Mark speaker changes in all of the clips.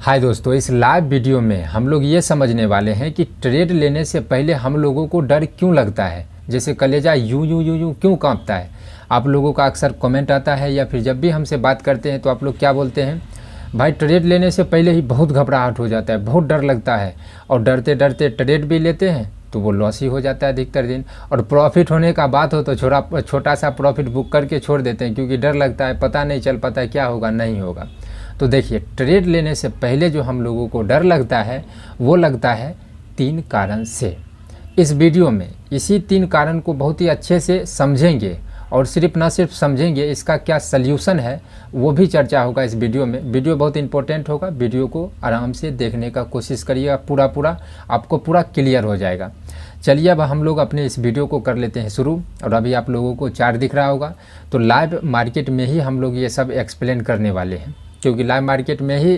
Speaker 1: हाय दोस्तों, इस live video में हम लोग ये समझने वाले हैं कि ट्रेड लेने से पहले हम लोगों को डर क्यों लगता है। जैसे कलेजा यूं यूं यूं यूं क्यों कांपता है। आप लोगों का अक्सर कमेंट आता है या फिर जब भी हमसे बात करते हैं तो आप लोग क्या बोलते हैं, भाई ट्रेड लेने से पहले ही बहुत घबराहट हो जाता है, बहुत डर लगता है और डरते डरते ट्रेड भी लेते हैं तो वो लॉस ही हो जाता है अधिकतर दिन। और प्रॉफिट होने का बात हो तो छोटा सा प्रॉफिट बुक करके छोड़ देते हैं क्योंकि डर लगता है, पता नहीं चल पाता है क्या होगा नहीं होगा। तो देखिए, ट्रेड लेने से पहले जो हम लोगों को डर लगता है वो लगता है 3 कारण से। इस वीडियो में इसी 3 कारण को बहुत ही अच्छे से समझेंगे और ना सिर्फ समझेंगे, इसका क्या सल्यूशन है वो भी चर्चा होगा इस वीडियो में। वीडियो बहुत इंपॉर्टेंट होगा, वीडियो को आराम से देखने का कोशिश करिएगा, पूरा आपको पूरा क्लियर हो जाएगा। चलिए अब हम लोग अपने इस वीडियो को कर लेते हैं शुरू। और अभी आप लोगों को चार्ट दिख रहा होगा, तो लाइव मार्केट में ही हम लोग ये सब एक्सप्लेन करने वाले हैं क्योंकि लाइव मार्केट में ही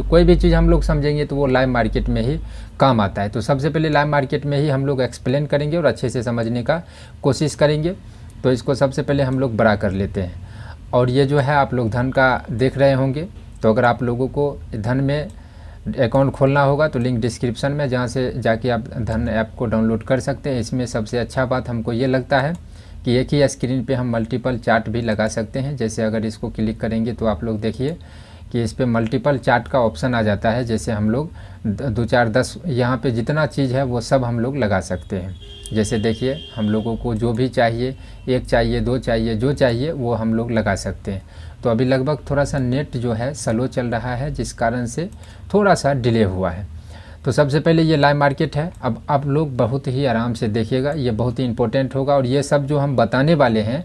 Speaker 1: कोई भी चीज़ हम लोग समझेंगे तो वो लाइव मार्केट में ही काम आता है। तो सबसे पहले लाइव मार्केट में ही हम लोग एक्सप्लेन करेंगे और अच्छे से समझने का कोशिश करेंगे। तो इसको सबसे पहले हम लोग बड़ा कर लेते हैं। और ये जो है आप लोग धन का देख रहे होंगे, तो अगर आप लोगों को धन में अकाउंट खोलना होगा तो लिंक डिस्क्रिप्शन में, जहाँ से जाके आप धन ऐप को डाउनलोड कर सकते हैं। इसमें सबसे अच्छा बात हमको ये लगता है कि एक ही स्क्रीन पे हम मल्टीपल चार्ट भी लगा सकते हैं। जैसे अगर इसको क्लिक करेंगे तो आप लोग देखिए कि इस पे मल्टीपल चार्ट का ऑप्शन आ जाता है। जैसे हम लोग 2 4 10 यहाँ पे जितना चीज़ है वो सब हम लोग लगा सकते हैं। जैसे देखिए, हम लोगों को जो भी चाहिए, 1 चाहिए 2 चाहिए, जो चाहिए वो हम लोग लगा सकते हैं। तो अभी लगभग थोड़ा सा नेट जो है स्लो चल रहा है, जिस कारण से थोड़ा सा डिले हुआ है। तो सबसे पहले ये लाइव मार्केट है। अब आप लोग बहुत ही आराम से देखिएगा, ये बहुत ही इंपॉर्टेंट होगा। और ये सब जो हम बताने वाले हैं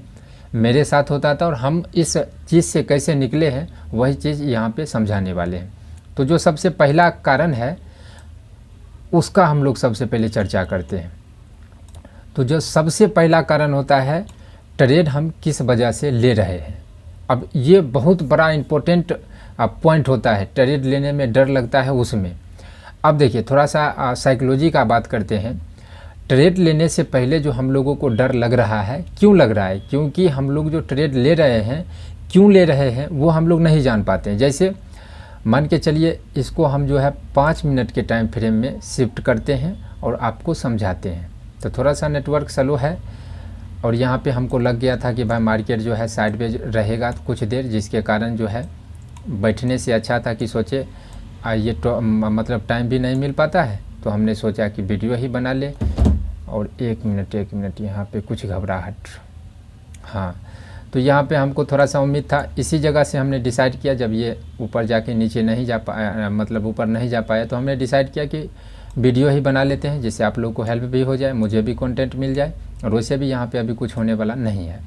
Speaker 1: मेरे साथ होता था और हम इस चीज़ से कैसे निकले हैं वही चीज़ यहाँ पे समझाने वाले हैं। तो जो सबसे पहला कारण है उसका हम लोग सबसे पहले चर्चा करते हैं। तो जो सबसे पहला कारण होता है, ट्रेड हम किस वजह से ले रहे हैं। अब ये बहुत बड़ा इम्पोर्टेंट पॉइंट होता है, ट्रेड लेने में डर लगता है उसमें। अब देखिए, थोड़ा सा साइकोलॉजी का बात करते हैं। ट्रेड लेने से पहले जो हम लोगों को डर लग रहा है, क्यों लग रहा है, क्योंकि हम लोग जो ट्रेड ले रहे हैं, क्यों ले रहे हैं वो हम लोग नहीं जान पाते हैं। जैसे मान के चलिए, इसको हम जो है 5 मिनट के टाइम फ्रेम में शिफ्ट करते हैं और आपको समझाते हैं। तो थोड़ा सा नेटवर्क स्लो है और यहाँ पे हमको लग गया था कि भाई मार्केट जो है साइडवेज रहेगा कुछ देर, जिसके कारण जो है बैठने से अच्छा था कि सोचे ये तो मतलब टाइम भी नहीं मिल पाता है, तो हमने सोचा कि वीडियो ही बना ले। और एक मिनट यहाँ पे कुछ घबराहट, हाँ, तो यहाँ पे हमको थोड़ा सा उम्मीद था। इसी जगह से हमने डिसाइड किया, जब ये ऊपर जाके नीचे नहीं जा पाया, मतलब ऊपर नहीं जा पाया, तो हमने डिसाइड किया कि वीडियो ही बना लेते हैं, जिससे आप लोगों को हेल्प भी हो जाए, मुझे भी कंटेंट मिल जाए। और वैसे भी यहाँ पे अभी कुछ होने वाला नहीं है।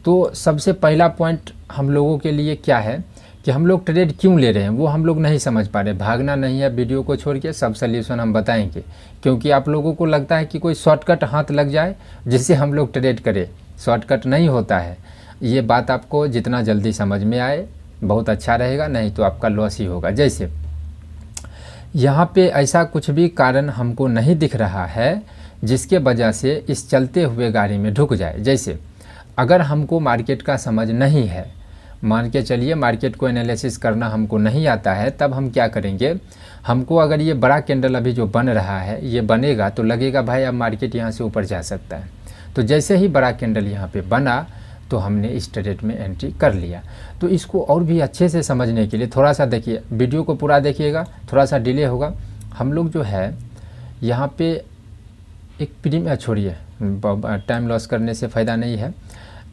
Speaker 1: तो सबसे पहला पॉइंट हम लोगों के लिए क्या है कि हम लोग ट्रेड क्यों ले रहे हैं वो हम लोग नहीं समझ पा रहे। भागना नहीं है, वीडियो को छोड़ के सब सल्यूशन हम बताएंगे, क्योंकि आप लोगों को लगता है कि कोई शॉर्टकट हाथ लग जाए जिससे हम लोग ट्रेड करें। शॉर्टकट नहीं होता है। ये बात आपको जितना जल्दी समझ में आए बहुत अच्छा रहेगा, नहीं तो आपका लॉस ही होगा। जैसे यहाँ पे ऐसा कुछ भी कारण हमको नहीं दिख रहा है जिसके वजह से इस चलते हुए गाड़ी में ढुक जाए। जैसे अगर हमको मार्केट का समझ नहीं है, मान के चलिए मार्केट को एनालिसिस करना हमको नहीं आता है, तब हम क्या करेंगे, हमको अगर ये बड़ा कैंडल अभी जो बन रहा है ये बनेगा तो लगेगा भाई अब मार्केट यहाँ से ऊपर जा सकता है। तो जैसे ही बड़ा कैंडल यहाँ पे बना तो हमने इस ट्रेड में एंट्री कर लिया। तो इसको और भी अच्छे से समझने के लिए थोड़ा सा देखिए, वीडियो को पूरा देखिएगा, थोड़ा सा डिले होगा। हम लोग जो है यहाँ पे एक प्रीमियम, छोड़िए टाइम लॉस करने से फ़ायदा नहीं है।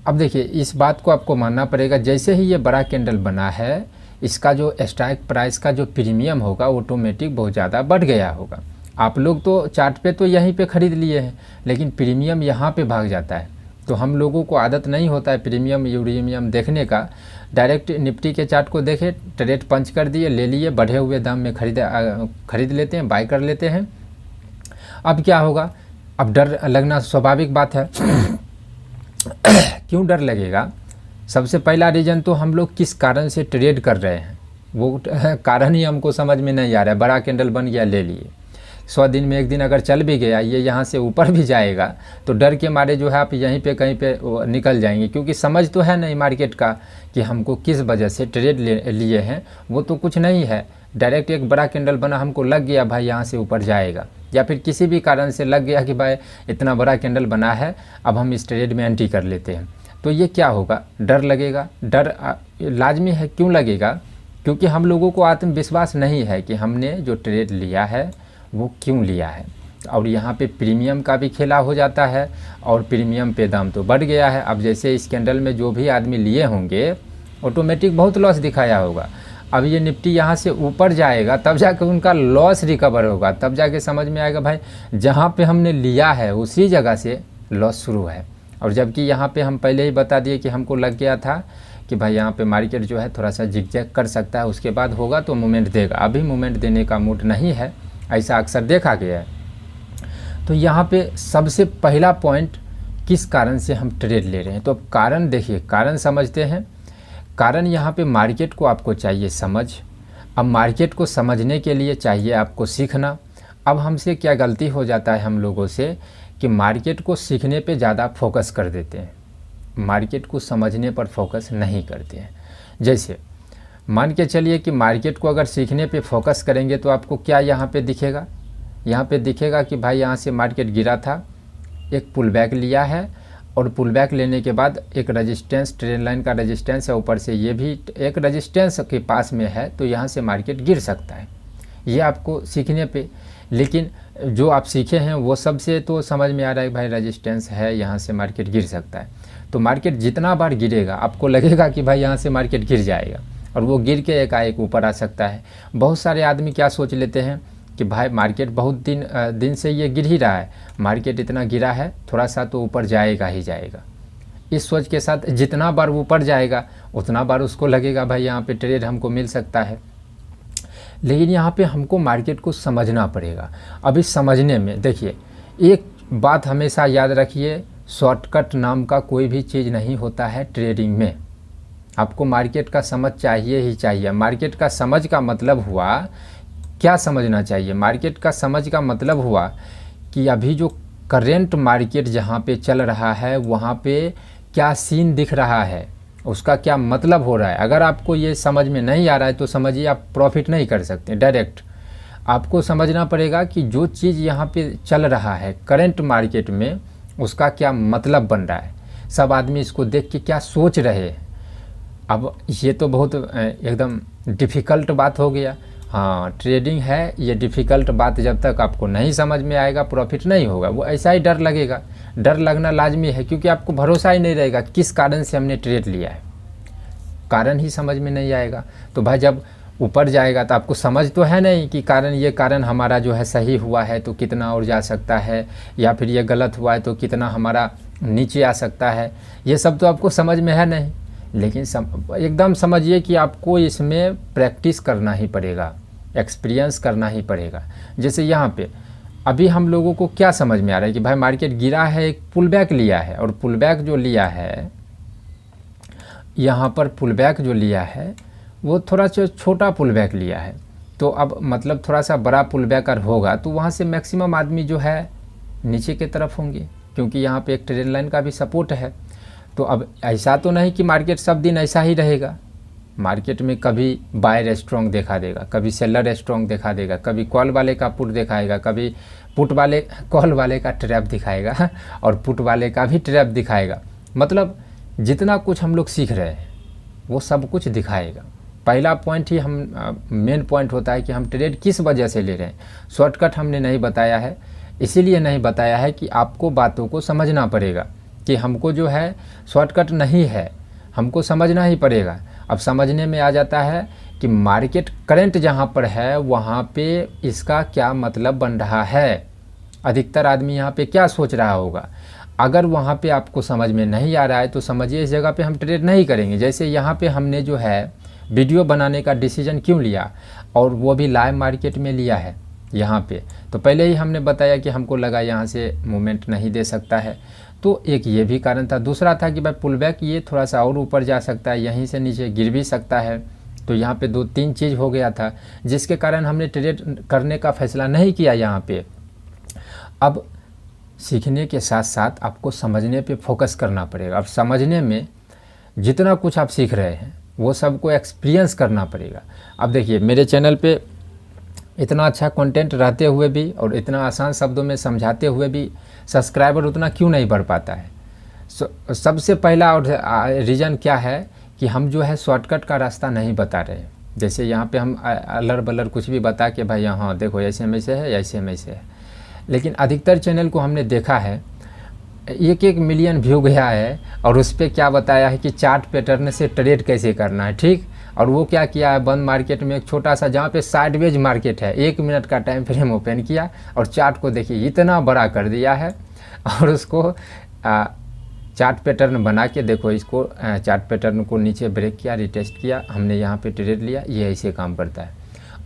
Speaker 1: अब देखिए, इस बात को आपको मानना पड़ेगा, जैसे ही ये बड़ा कैंडल बना है इसका जो स्ट्राइक प्राइस का जो प्रीमियम होगा ऑटोमेटिक बहुत ज़्यादा बढ़ गया होगा। आप लोग तो चार्ट पे तो यहीं पे ख़रीद लिए हैं, लेकिन प्रीमियम यहाँ पे भाग जाता है। तो हम लोगों को आदत नहीं होता है प्रीमियम यूरेनियम देखने का। डायरेक्ट निफ्टी के चार्ट को देखे, ट्रेड पंच कर दिए, ले लिए, बढ़े हुए दाम में खरीद लेते हैं, बाय कर लेते हैं। अब क्या होगा, अब डर लगना स्वाभाविक बात है। क्यों डर लगेगा? सबसे पहला रीज़न तो हम लोग किस कारण से ट्रेड कर रहे हैं वो कारण ही हमको समझ में नहीं आ रहा है। बड़ा कैंडल बन गया, ले लिए, 100 दिन में 1 दिन अगर चल भी गया, ये यहाँ से ऊपर भी जाएगा तो डर के मारे जो है आप यहीं पे कहीं पे निकल जाएंगे, क्योंकि समझ तो है नहीं मार्केट का कि हमको किस वजह से ट्रेड लिए हैं, वो तो कुछ नहीं है। डायरेक्ट एक बड़ा कैंडल बना, हमको लग गया भाई यहाँ से ऊपर जाएगा, या फिर किसी भी कारण से लग गया कि भाई इतना बड़ा कैंडल बना है, अब हम इस ट्रेड में एंट्री कर लेते हैं, तो ये क्या होगा, डर लगेगा। डर लाजमी है, क्यों लगेगा, क्योंकि हम लोगों को आत्मविश्वास नहीं है कि हमने जो ट्रेड लिया है वो क्यों लिया है। और यहाँ पे प्रीमियम का भी खेला हो जाता है, और प्रीमियम पे दाम तो बढ़ गया है। अब जैसे इस कैंडल में जो भी आदमी लिए होंगे ऑटोमेटिक बहुत लॉस दिखाया होगा। अब ये निफ्टी यहाँ से ऊपर जाएगा तब जाके उनका लॉस रिकवर होगा, तब जाके समझ में आएगा भाई जहाँ पे हमने लिया है उसी जगह से लॉस शुरू है। और जबकि यहाँ पे हम पहले ही बता दिए कि हमको लग गया था कि भाई यहाँ पे मार्केट जो है थोड़ा सा जिगजैग कर सकता है, उसके बाद होगा तो मूवमेंट देगा। अभी मूवमेंट देने का मूड नहीं है, ऐसा अक्सर देखा गया है। तो यहाँ पे सबसे पहला पॉइंट, किस कारण से हम ट्रेड ले रहे हैं, तो अब कारण देखिए, कारण समझते हैं। कारण यहाँ पे मार्केट को आपको चाहिए समझ। अब मार्केट को समझने के लिए चाहिए आपको सीखना। अब हमसे क्या गलती हो जाता है हम लोगों से कि मार्केट को सीखने पे ज़्यादा फोकस कर देते हैं, मार्केट को समझने पर फोकस नहीं करते हैं। जैसे मान के चलिए कि मार्केट को अगर सीखने पे फोकस करेंगे तो आपको क्या यहाँ पे दिखेगा, यहाँ पे दिखेगा कि भाई यहाँ से मार्केट गिरा था, एक पुल बैक लिया है, और पुल बैक लेने के बाद एक रेजिस्टेंस, ट्रेंड लाइन का रेजिस्टेंस है, ऊपर से ये भी एक रेजिस्टेंस के पास में है, तो यहाँ से मार्केट गिर सकता है। ये आपको सीखने पे, लेकिन जो आप सीखे हैं वो सबसे तो समझ में आ रहा है भाई रेजिस्टेंस है, यहाँ से मार्केट गिर सकता है। तो मार्केट जितना बार गिरेगा आपको लगेगा कि भाई यहाँ से मार्केट गिर जाएगा, और वो गिर के एकाएक ऊपर आ सकता है। बहुत सारे आदमी क्या सोच लेते हैं कि भाई मार्केट बहुत दिन से ये गिर ही रहा है, मार्केट इतना गिरा है, थोड़ा सा तो ऊपर जाएगा ही जाएगा। इस सोच के साथ जितना बार वो ऊपर जाएगा उतना बार उसको लगेगा भाई यहाँ पे ट्रेड हमको मिल सकता है। लेकिन यहाँ पे हमको मार्केट को समझना पड़ेगा। अभी समझने में देखिए, एक बात हमेशा याद रखिए, शॉर्टकट नाम का कोई भी चीज़ नहीं होता है ट्रेडिंग में। आपको मार्केट का समझ चाहिए ही चाहिए। मार्केट का समझ का मतलब हुआ, क्या समझना चाहिए, मार्केट का समझ का मतलब हुआ कि अभी जो करेंट मार्केट जहाँ पे चल रहा है वहाँ पे क्या सीन दिख रहा है, उसका क्या मतलब हो रहा है। अगर आपको ये समझ में नहीं आ रहा है तो समझिए आप प्रॉफिट नहीं कर सकते। डायरेक्ट आपको समझना पड़ेगा कि जो चीज़ यहाँ पे चल रहा है करेंट मार्केट में, उसका क्या मतलब बन रहा है, सब आदमी इसको देख के क्या सोच रहे हैं। अब ये तो बहुत एकदम डिफ़िकल्ट बात हो गया। हाँ, ट्रेडिंग है ये डिफ़िकल्ट बात, जब तक आपको नहीं समझ में आएगा प्रॉफिट नहीं होगा। वो ऐसा ही डर लगेगा, डर लगना लाजमी है, क्योंकि आपको भरोसा ही नहीं रहेगा किस कारण से हमने ट्रेड लिया है, कारण ही समझ में नहीं आएगा। तो भाई जब ऊपर जाएगा तो आपको समझ तो है नहीं कि कारण, ये कारण हमारा जो है सही हुआ है तो कितना और जा सकता है, या फिर ये गलत हुआ है तो कितना हमारा नीचे आ सकता है, ये सब तो आपको समझ में है नहीं। लेकिन एकदम समझिए कि आपको इसमें प्रैक्टिस करना ही पड़ेगा, एक्सपीरियंस करना ही पड़ेगा। जैसे यहाँ पे अभी हम लोगों को क्या समझ में आ रहा है कि भाई मार्केट गिरा है, एक पुल बैक लिया है, और पुल बैक जो लिया है, यहाँ पर पुल बैक जो लिया है वो थोड़ा सा छोटा पुल बैक लिया है। तो अब मतलब थोड़ा सा बड़ा पुल बैक अगर होगा तो वहाँ से मैक्सिमम आदमी जो है नीचे की तरफ होंगे, क्योंकि यहाँ पे एक ट्रेंड लाइन का भी सपोर्ट है। तो अब ऐसा तो नहीं कि मार्केट सब दिन ऐसा ही रहेगा। मार्केट में कभी बायर स्ट्रॉन्ग दिखा देगा, कभी सेलर स्ट्रॉन्ग दिखा देगा, कभी कॉल वाले का पुट दिखाएगा, कभी पुट वाले कॉल वाले का ट्रैप दिखाएगा और पुट वाले का भी ट्रैप दिखाएगा। मतलब जितना कुछ हम लोग सीख रहे हैं वो सब कुछ दिखाएगा। पहला पॉइंट ही हम मेन पॉइंट होता है कि हम ट्रेड किस वजह से ले रहे हैं। शॉर्टकट हमने नहीं बताया है, इसीलिए नहीं बताया है कि आपको बातों को समझना पड़ेगा कि हमको जो है शॉर्टकट नहीं है, हमको समझना ही पड़ेगा। अब समझने में आ जाता है कि मार्केट करंट जहाँ पर है वहाँ पे इसका क्या मतलब बन रहा है, अधिकतर आदमी यहाँ पे क्या सोच रहा होगा। अगर वहाँ पे आपको समझ में नहीं आ रहा है तो समझिए इस जगह पे हम ट्रेड नहीं करेंगे। जैसे यहाँ पे हमने जो है वीडियो बनाने का डिसीजन क्यों लिया, और वो भी लाइव मार्केट में लिया है यहाँ पे, तो पहले ही हमने बताया कि हमको लगा यहाँ से मूवमेंट नहीं दे सकता है, तो एक ये भी कारण था। दूसरा था कि भाई पुल बैक ये थोड़ा सा और ऊपर जा सकता है, यहीं से नीचे गिर भी सकता है, तो यहाँ पे 2-3 चीज़ हो गया था जिसके कारण हमने ट्रेड करने का फैसला नहीं किया यहाँ पे। अब सीखने के साथ साथ आपको समझने पे फोकस करना पड़ेगा। अब समझने में जितना कुछ आप सीख रहे हैं वो सबको एक्सपीरियंस करना पड़ेगा। अब देखिए मेरे चैनल पे इतना अच्छा कंटेंट रहते हुए भी और इतना आसान शब्दों में समझाते हुए भी सब्सक्राइबर उतना क्यों नहीं बढ़ पाता है? सबसे पहला और रीज़न क्या है कि हम जो है शॉर्टकट का रास्ता नहीं बता रहे हैं। जैसे यहाँ पे हम अलर बलर कुछ भी बता के भाई यहाँ देखो ऐसे में से है, ऐसे में से है, लेकिन अधिकतर चैनल को हमने देखा है 1-1 मिलियन व्यू गया है और उस पर क्या बताया है कि चार्ट पैटर्न से ट्रेड कैसे करना है, ठीक। और वो क्या किया है, बंद मार्केट में एक छोटा सा जहाँ पे साइडवेज मार्केट है 1 मिनट का टाइम फ्रेम ओपन किया और चार्ट को देखिए इतना बड़ा कर दिया है और उसको चार्ट पैटर्न बना के देखो, इसको चार्ट पैटर्न को नीचे ब्रेक किया, रिटेस्ट किया, हमने यहाँ पे ट्रेड लिया, ये ऐसे काम करता है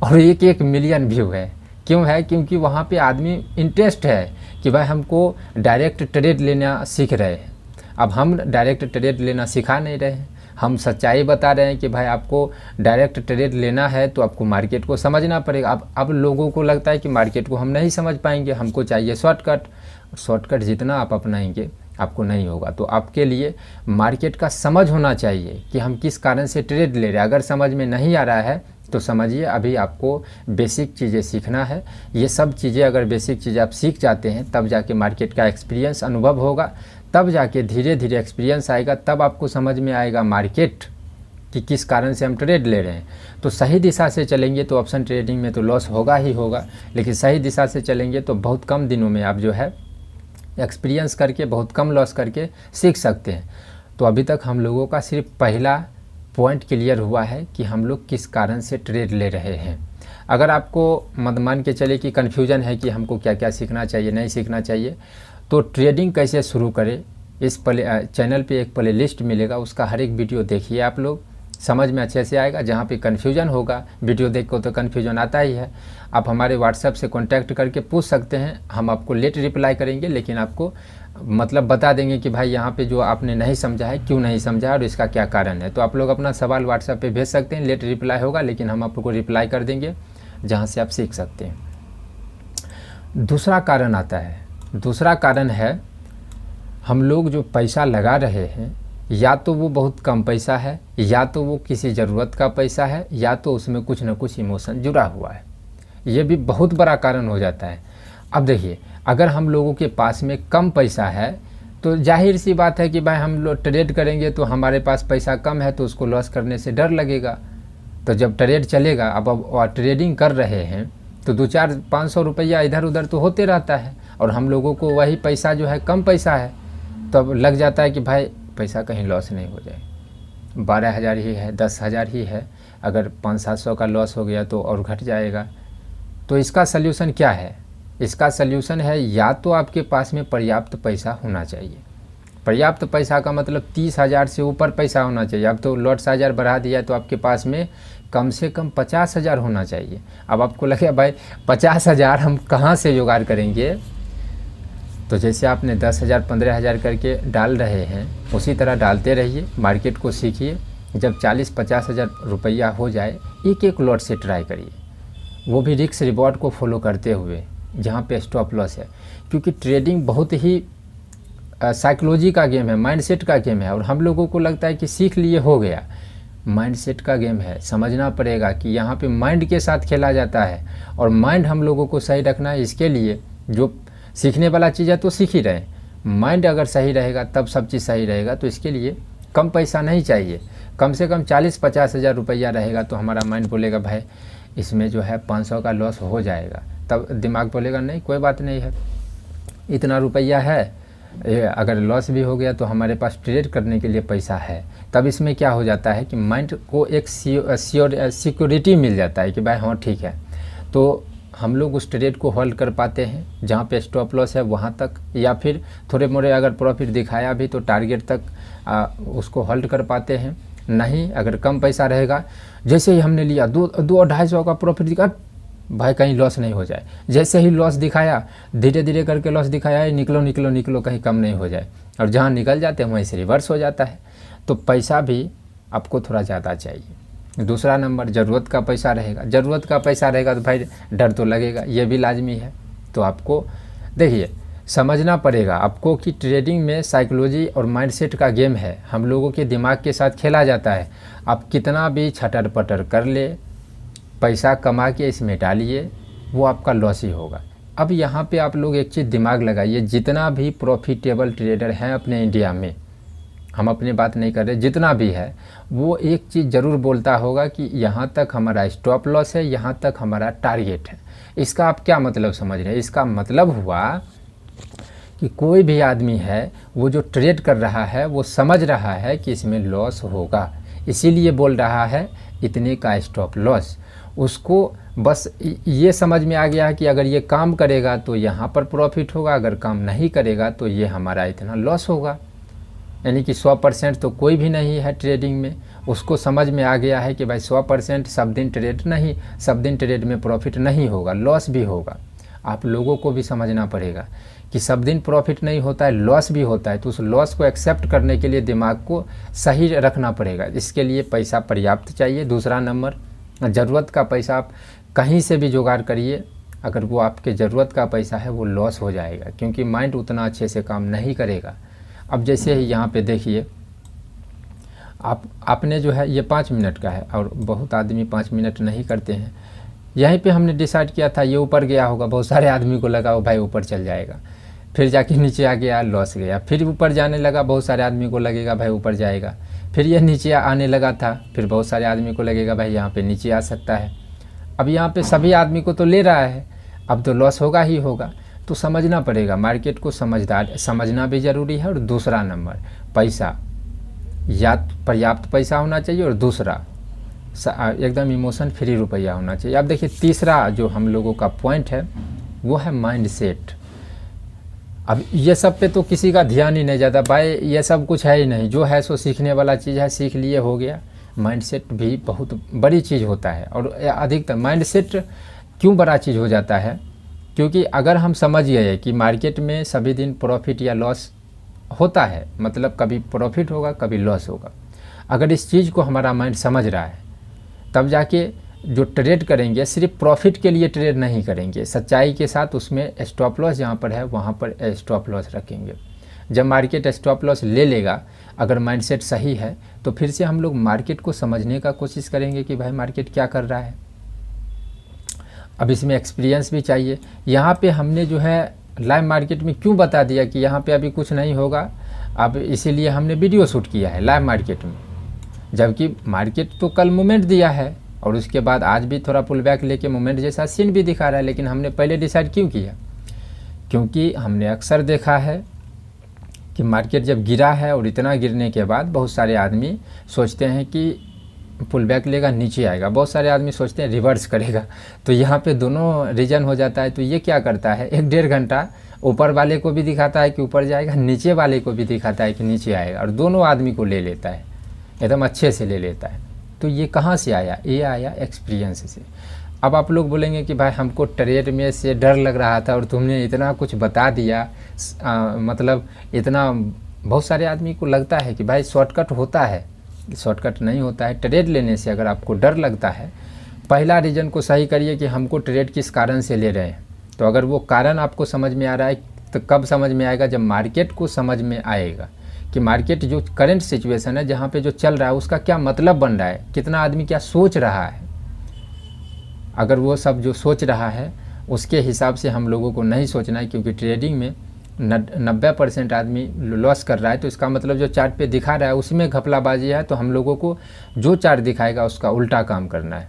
Speaker 1: और 1-1 मिलियन व्यू है। क्यों है? क्योंकि वहाँ पे आदमी इंटरेस्ट है कि भाई हमको डायरेक्ट ट्रेड लेना सीख रहे हैं। अब हम डायरेक्ट ट्रेड लेना सिखा नहीं रहे हैं, हम सच्चाई बता रहे हैं कि भाई आपको डायरेक्ट ट्रेड लेना है तो आपको मार्केट को समझना पड़ेगा। अब लोगों को लगता है कि मार्केट को हम नहीं समझ पाएंगे, हमको चाहिए शॉर्टकट जितना आप अपनाएंगे आपको नहीं होगा। तो आपके लिए मार्केट का समझ होना चाहिए कि हम किस कारण से ट्रेड ले रहे हैं। अगर समझ में नहीं आ रहा है तो समझिए अभी आपको बेसिक चीज़ें सीखना है। ये सब चीज़ें अगर बेसिक चीज़ें आप सीख जाते हैं तब जाके मार्केट का एक्सपीरियंस अनुभव होगा, तब जाके धीरे धीरे एक्सपीरियंस आएगा, तब आपको समझ में आएगा मार्केट कि किस कारण से हम ट्रेड ले रहे हैं। तो सही दिशा से चलेंगे तो ऑप्शन ट्रेडिंग में तो लॉस होगा ही होगा, लेकिन सही दिशा से चलेंगे तो बहुत कम दिनों में आप जो है एक्सपीरियंस करके बहुत कम लॉस करके सीख सकते हैं। तो अभी तक हम लोगों का सिर्फ पहला पॉइंट क्लियर हुआ है कि हम लोग किस कारण से ट्रेड ले रहे हैं। अगर आपको मत मान के चले कि कन्फ्यूजन है कि हमको क्या क्या सीखना चाहिए नहीं सीखना चाहिए, तो ट्रेडिंग कैसे शुरू करें इस चैनल पे एक प्ले लिस्ट मिलेगा, उसका हर एक वीडियो देखिए, आप लोग समझ में अच्छे से आएगा। जहाँ पे कन्फ्यूजन होगा वीडियो देख को तो कन्फ्यूजन आता ही है, आप हमारे व्हाट्सएप से कांटेक्ट करके पूछ सकते हैं, हम आपको लेट रिप्लाई करेंगे, लेकिन आपको मतलब बता देंगे कि भाई यहाँ पे जो आपने नहीं समझा है क्यों नहीं समझा और इसका क्या कारण है। तो आप लोग अपना सवाल व्हाट्सएप पे भेज सकते हैं, लेट रिप्लाई होगा लेकिन हम आपको रिप्लाई कर देंगे जहाँ से आप सीख सकते हैं। दूसरा कारण आता है, दूसरा कारण है हम लोग जो पैसा लगा रहे हैं या तो वो बहुत कम पैसा है, या तो वो किसी ज़रूरत का पैसा है, या तो उसमें कुछ ना कुछ इमोशन जुड़ा हुआ है। ये भी बहुत बड़ा कारण हो जाता है। अब देखिए अगर हम लोगों के पास में कम पैसा है तो जाहिर सी बात है कि भाई हम लोग ट्रेड करेंगे तो हमारे पास पैसा कम है तो उसको लॉस करने से डर लगेगा। तो जब ट्रेड चलेगा, अब ट्रेडिंग कर रहे हैं तो 200-500 रुपया इधर उधर तो होते रहता है और हम लोगों को वही पैसा जो है कम पैसा है, तब लग जाता है कि भाई पैसा कहीं लॉस नहीं हो जाए। 12,000 ही है, 10,000 ही है, अगर 500-700 का लॉस हो गया तो और घट जाएगा। तो इसका सल्यूशन क्या है? इसका सल्यूशन है या तो आपके पास में पर्याप्त पैसा होना चाहिए। पर्याप्त पैसा का मतलब 30,000 से ऊपर पैसा होना चाहिए। अब तो लॉट्स 1000 बढ़ा दिया तो आपके पास में कम से कम 50,000 होना चाहिए। अब आपको लगे भाई 50,000 हम कहाँ से जुगाड़ करेंगे, तो जैसे आपने 10,000 15,000 करके डाल रहे हैं उसी तरह डालते रहिए, मार्केट को सीखिए। जब 40-50,000 रुपया हो जाए एक एक लॉट से ट्राई करिए, वो भी रिस्क रिवॉर्ड को फॉलो करते हुए जहाँ पे स्टॉप लॉस है। क्योंकि ट्रेडिंग बहुत ही साइकोलॉजी का गेम है, माइंडसेट का गेम है और हम लोगों को लगता है कि सीख लिए हो गया। माइंडसेट का गेम है, समझना पड़ेगा कि यहाँ पे माइंड के साथ खेला जाता है और माइंड हम लोगों को सही रखना है। इसके लिए जो सीखने वाला चीज़ है तो सीख ही रहे, माइंड अगर सही रहेगा तब सब चीज़ सही रहेगा। तो इसके लिए कम पैसा नहीं चाहिए, कम से कम 40-50,000 रुपया रहेगा तो हमारा माइंड बोलेगा भाई इसमें जो है 500 का लॉस हो जाएगा। तब दिमाग बोलेगा नहीं कोई बात नहीं है, इतना रुपया है, अगर लॉस भी हो गया तो हमारे पास ट्रेड करने के लिए पैसा है। तब इसमें क्या हो जाता है कि माइंड को एक सिक्योरिटी मिल जाता है कि भाई हाँ ठीक है। तो हम लोग उस ट्रेड को होल्ड कर पाते हैं जहाँ पे स्टॉप लॉस है वहाँ तक, या फिर थोड़े मोड़े अगर प्रॉफिट दिखाया भी तो टारगेट तक उसको होल्ड कर पाते हैं। नहीं अगर कम पैसा रहेगा, जैसे ही हमने लिया 200-250 का प्रॉफिट दिखा, भाई कहीं लॉस नहीं हो जाए। जैसे ही लॉस दिखाया धीरे धीरे करके लॉस दिखाया, निकलो निकलो निकलो कहीं कम नहीं हो जाए, और जहाँ निकल जाते हैं वहीं से रिवर्स हो जाता है। तो पैसा भी आपको थोड़ा ज़्यादा चाहिए, दूसरा नंबर ज़रूरत का पैसा रहेगा। ज़रूरत का पैसा रहेगा तो भाई डर तो लगेगा, ये भी लाजमी है। तो आपको देखिए समझना पड़ेगा आपको कि ट्रेडिंग में साइकोलॉजी और माइंडसेट का गेम है। हम लोगों के दिमाग के साथ खेला जाता है। आप कितना भी छटर पटर कर ले, पैसा कमा के इसमें डालिए, वो आपका लॉस ही होगा। अब यहाँ पे आप लोग एक चीज़ दिमाग लगाइए, जितना भी प्रॉफिटेबल ट्रेडर हैं अपने इंडिया में, हम अपनी बात नहीं कर रहे, जितना भी है वो एक चीज़ ज़रूर बोलता होगा कि यहाँ तक हमारा स्टॉप लॉस है, यहाँ तक हमारा टारगेट है। इसका आप क्या मतलब समझ रहे हैं? इसका मतलब हुआ कि कोई भी आदमी है वो जो ट्रेड कर रहा है वो समझ रहा है कि इसमें लॉस होगा, इसीलिए बोल रहा है इतने का स्टॉप लॉस। उसको बस ये समझ में आ गया है कि अगर ये काम करेगा तो यहाँ पर प्रॉफिट होगा, अगर काम नहीं करेगा तो ये हमारा इतना लॉस होगा। यानी कि 100% तो कोई भी नहीं है ट्रेडिंग में। उसको समझ में आ गया है कि भाई 100% सब दिन ट्रेड नहीं, सब दिन ट्रेड में प्रॉफिट नहीं होगा, लॉस भी होगा। आप लोगों को भी समझना पड़ेगा कि सब दिन प्रॉफिट नहीं होता है, लॉस भी होता है। तो उस लॉस को एक्सेप्ट करने के लिए दिमाग को सही रखना पड़ेगा। इसके लिए पैसा पर्याप्त चाहिए। दूसरा नंबर, ज़रूरत का पैसा आप कहीं से भी जुगाड़ करिए, अगर वो आपके ज़रूरत का पैसा है वो लॉस हो जाएगा, क्योंकि माइंड उतना अच्छे से काम नहीं करेगा। अब जैसे ही यहाँ पे देखिए आपने जो है ये 5 मिनट का है और बहुत आदमी 5 मिनट नहीं करते हैं। यहीं पे हमने डिसाइड किया था ये ऊपर गया होगा, बहुत सारे आदमी को लगा वो भाई ऊपर चल जाएगा, फिर जाके नीचे आ गया, लॉस गया। फिर ऊपर जाने लगा, बहुत सारे आदमी को लगेगा भाई ऊपर जाएगा। फिर ये नीचे आने लगा था, फिर बहुत सारे आदमी को लगेगा भाई यहाँ पे नीचे आ सकता है। अब यहाँ पे सभी आदमी को तो ले रहा है, अब तो लॉस होगा ही होगा। तो समझना पड़ेगा, मार्केट को समझना भी ज़रूरी है। और दूसरा नंबर, पैसा या पर्याप्त पैसा होना चाहिए, और दूसरा एकदम इमोशन फ्री रुपया होना चाहिए। अब देखिए तीसरा जो हम लोगों का पॉइंट है वो है माइंड सेट। अब ये सब पे तो किसी का ध्यान ही नहीं जाता भाई, ये सब कुछ है ही नहीं, जो है सो सीखने वाला चीज़ है, सीख लिए हो गया। माइंड सेट भी बहुत बड़ी चीज़ होता है। और अधिकतर माइंड सेट क्यों बड़ा चीज़ हो जाता है? क्योंकि अगर हम समझ गए कि मार्केट में सभी दिन प्रॉफिट या लॉस होता है, मतलब कभी प्रॉफिट होगा कभी लॉस होगा, अगर इस चीज़ को हमारा माइंड समझ रहा है तब जाके जो ट्रेड करेंगे सिर्फ प्रॉफिट के लिए ट्रेड नहीं करेंगे, सच्चाई के साथ उसमें स्टॉप लॉस जहाँ पर है वहाँ पर स्टॉप लॉस रखेंगे। जब मार्केट स्टॉप लॉस ले लेगा, अगर माइंडसेट सही है, तो फिर से हम लोग मार्केट को समझने का कोशिश करेंगे कि भाई मार्केट क्या कर रहा है। अब इसमें एक्सपीरियंस भी चाहिए। यहाँ पे हमने जो है लाइव मार्केट में क्यों बता दिया कि यहाँ पे अभी कुछ नहीं होगा, अब इसीलिए हमने वीडियो शूट किया है लाइव मार्केट में, जबकि मार्केट तो कल मूवमेंट दिया है और उसके बाद आज भी थोड़ा पुल बैक लेके मूवमेंट जैसा सीन भी दिखा रहा है। लेकिन हमने पहले डिसाइड क्यों किया? क्योंकि हमने अक्सर देखा है कि मार्केट जब गिरा है और इतना गिरने के बाद बहुत सारे आदमी सोचते हैं कि पुल बैक लेगा नीचे आएगा, बहुत सारे आदमी सोचते हैं रिवर्स करेगा। तो यहाँ पे दोनों रीजन हो जाता है। तो ये क्या करता है, 1-1.5 घंटा ऊपर वाले को भी दिखाता है कि ऊपर जाएगा, नीचे वाले को भी दिखाता है कि नीचे आएगा, और दोनों आदमी को ले लेता है, एकदम अच्छे से ले लेता है। तो ये कहाँ से आया? ये आया एक्सपीरियंस से। अब आप लोग बोलेंगे कि भाई हमको ट्रेड में से डर लग रहा था और तुमने इतना कुछ बता दिया, मतलब इतना, बहुत सारे आदमी को लगता है कि भाई शॉर्टकट होता है। शॉर्टकट नहीं होता है। ट्रेड लेने से अगर आपको डर लगता है, पहला रीज़न को सही करिए कि हमको ट्रेड किस कारण से ले रहे हैं। तो अगर वो कारण आपको समझ में आ रहा है तो कब समझ में आएगा? जब मार्केट को समझ में आएगा कि मार्केट जो करंट सिचुएशन है, जहाँ पे जो चल रहा है उसका क्या मतलब बन रहा है, कितना आदमी क्या सोच रहा है। अगर वो सब जो सोच रहा है उसके हिसाब से हम लोगों को नहीं सोचना है, क्योंकि ट्रेडिंग में 90% आदमी लॉस कर रहा है। तो इसका मतलब जो चार्ट पे दिखा रहा है उसमें घपलाबाजी है। तो हम लोगों को जो चार्ट दिखाएगा उसका उल्टा काम करना है।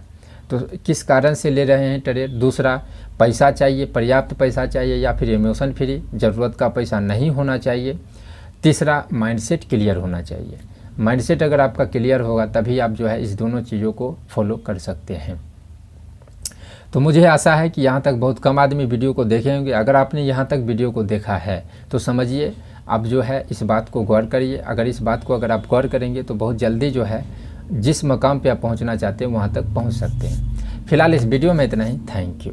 Speaker 1: तो किस कारण से ले रहे हैं ट्रेड? दूसरा, पैसा चाहिए, पर्याप्त पैसा चाहिए, या फिर इमोशन फ्री, ज़रूरत का पैसा नहीं होना चाहिए। तीसरा, माइंडसेट क्लियर होना चाहिए। माइंडसेट अगर आपका क्लियर होगा तभी आप जो है इस दोनों चीज़ों को फॉलो कर सकते हैं। तो मुझे आशा है कि यहाँ तक बहुत कम आदमी वीडियो को देखे होंगे। अगर आपने यहाँ तक वीडियो को देखा है तो समझिए आप जो है इस बात को गौर करिए। अगर इस बात को अगर आप गौर करेंगे तो बहुत जल्दी जो है जिस मकाम पे आप पहुँचना चाहते हैं वहाँ तक पहुँच सकते हैं। फिलहाल इस वीडियो में इतना ही। Thank you.